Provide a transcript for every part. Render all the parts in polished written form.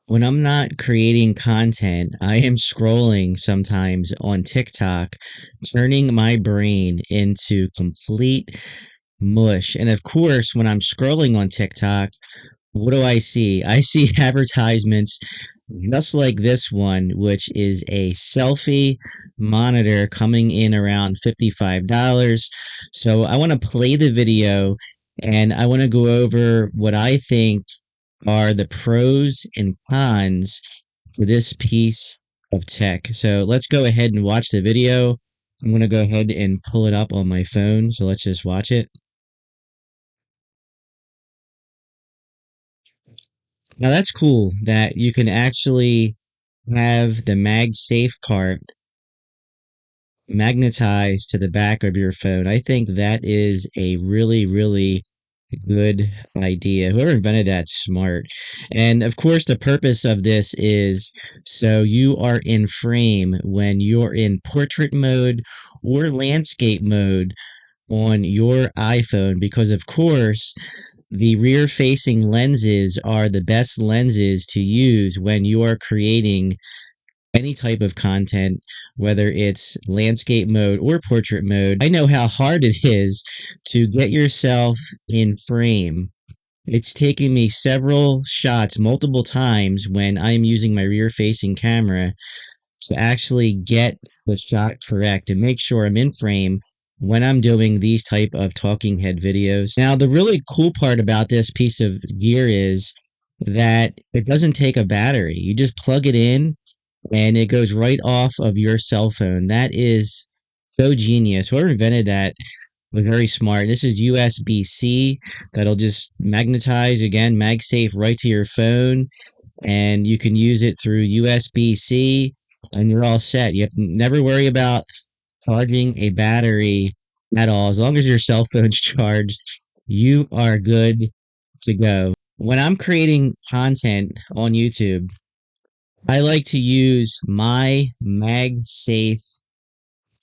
When I'm not creating content, I am scrolling sometimes on TikTok, turning my brain into complete mush. And of course, when I'm scrolling on TikTok, what do I see? I see advertisements just like this one, which is a selfie monitor coming in around $55. So I want to play the video and I want to go over what I think are the pros and cons for this piece of tech. So let's go ahead and watch the video. I'm going to go ahead and pull it up on my phone. So let's just watch it. Now that's cool that you can actually have the MagSafe cart magnetized to the back of your phone. I think that is a really, really good idea. Whoever invented that's smart. And of course, the purpose of this is so you are in frame when you're in portrait mode or landscape mode on your iPhone, because of course, the rear facing lenses are the best lenses to use when you are creating any type of content, whether it's landscape mode or portrait mode. I know how hard it is to get yourself in frame. It's taken me several shots multiple times when I'm using my rear facing camera to actually get the shot correct and make sure I'm in frame when I'm doing these type of talking head videos. Now, the really cool part about this piece of gear is that it doesn't take a battery. You just plug it in and it goes right off of your cell phone. That is so genius. Whoever invented that was very smart. This is USB-C that'll just magnetize again, MagSafe right to your phone, and you can use it through USB-C, and you're all set. You have to never worry about charging a battery at all. As long as your cell phone's charged, you are good to go. When I'm creating content on YouTube, I like to use my MagSafe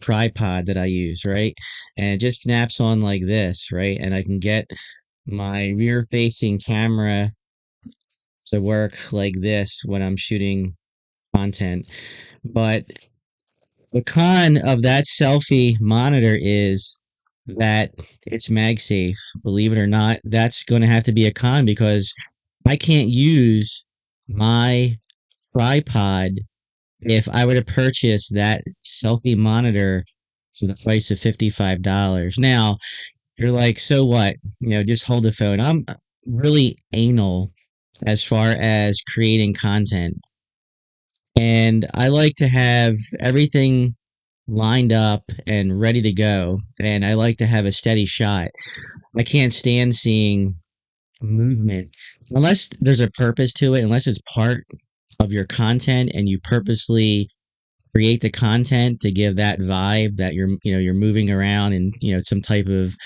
tripod that I use, right? And it just snaps on like this, right? And I can get my rear facing camera to work like this when I'm shooting content. But the con of that selfie monitor is that it's MagSafe. Believe it or not, that's going to have to be a con because I can't use my tripod if I were to purchase that selfie monitor for the price of $55. Now, you're like, so what? Just hold the phone. I'm really anal as far as creating content. And I like to have everything lined up and ready to go. And I like to have a steady shot. I can't stand seeing movement unless there's a purpose to it, unless it's part of your content and you purposely create the content to give that vibe that you're moving around in some type of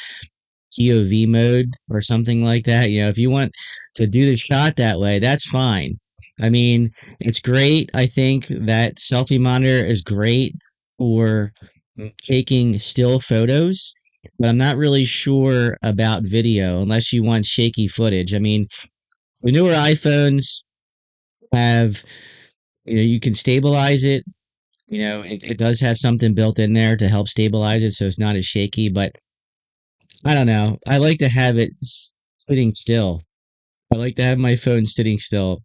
POV mode or something like that. If you want to do the shot that way, that's fine. I mean, it's great. I think that selfie monitor is great for taking still photos, but I'm not really sure about video unless you want shaky footage. I mean, the newer iPhones have, you can stabilize it. It does have something built in there to help stabilize it so it's not as shaky, but I don't know. I like to have it sitting still. I like to have my phone sitting still.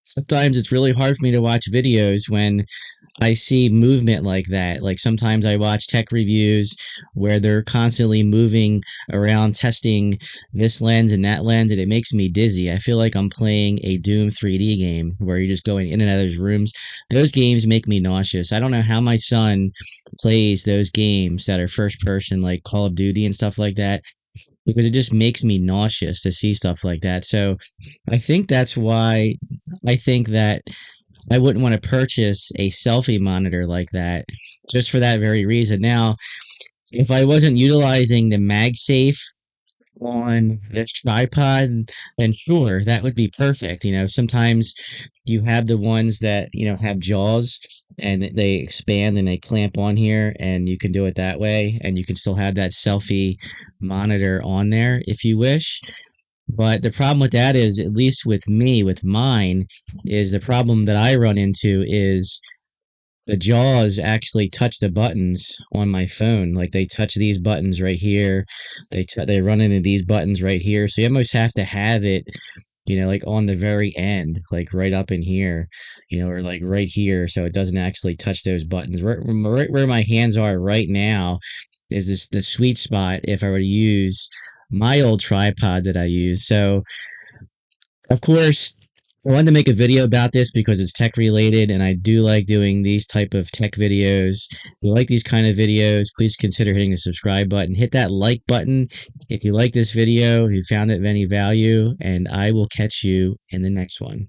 Sometimes it's really hard for me to watch videos when I see movement like that. Like sometimes I watch tech reviews where they're constantly moving around testing this lens and that lens, and it makes me dizzy. I feel like I'm playing a Doom 3D game where you're just going in and out of those rooms. Those games make me nauseous. I don't know how my son plays those games that are first person, like Call of Duty and stuff like that, because it just makes me nauseous to see stuff like that. So I think that's why I think that I wouldn't want to purchase a selfie monitor like that just for that very reason. Now, if I wasn't utilizing the MagSafe on this tripod, then sure, that would be perfect. Sometimes you have the ones that, have jaws and they expand and they clamp on here, and you can do it that way. And you can still have that selfie monitor on there if you wish. But the problem with that is, at least with me, with mine, is the problem that I run into is the jaws actually touch the buttons on my phone. Like they touch these buttons right here. They run into these buttons right here. So you almost have to have it, like on the very end, like right up in here, or like right here, so it doesn't actually touch those buttons. Right where my hands are right now is this the sweet spot if I were to use my old tripod that I use. So of course, I wanted to make a video about this because it's tech related, and I do like doing these type of tech videos. If you like these kind of videos, please consider hitting the subscribe button. Hit that like button if you like this video, if you found it of any value, and I will catch you in the next one.